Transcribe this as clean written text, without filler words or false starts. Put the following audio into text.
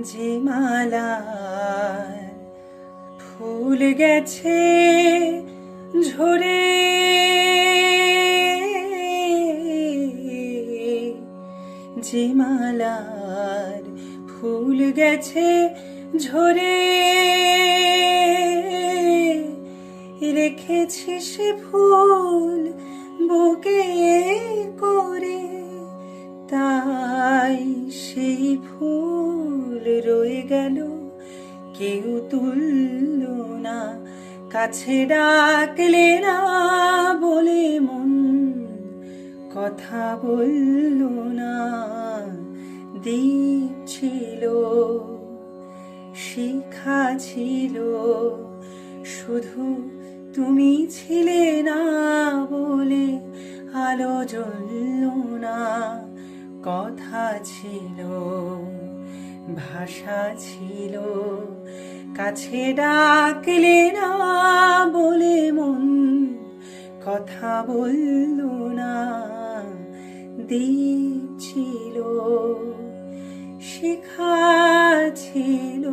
যে মালার ফুল গেছে ঝরে, যে মালার ফুল গেছে ঝরে, রেখেছি সে ফুল বুকে করে, তাই সেই ফুল রয়ে গেল, কেউ তুলল না, কাছে ডাকলে না বলে মন কথা বলল না। দ্বীপ ছিল, শিখা ছিল, শুধু তুমি ছিলে না বলে আলো জ্বলল না। কথা ছিল, ভাষা ছিল, কাছে ডাকলে না বলে মন কথা বলল না। দ্বীপ ছিল, শিখা ছিল।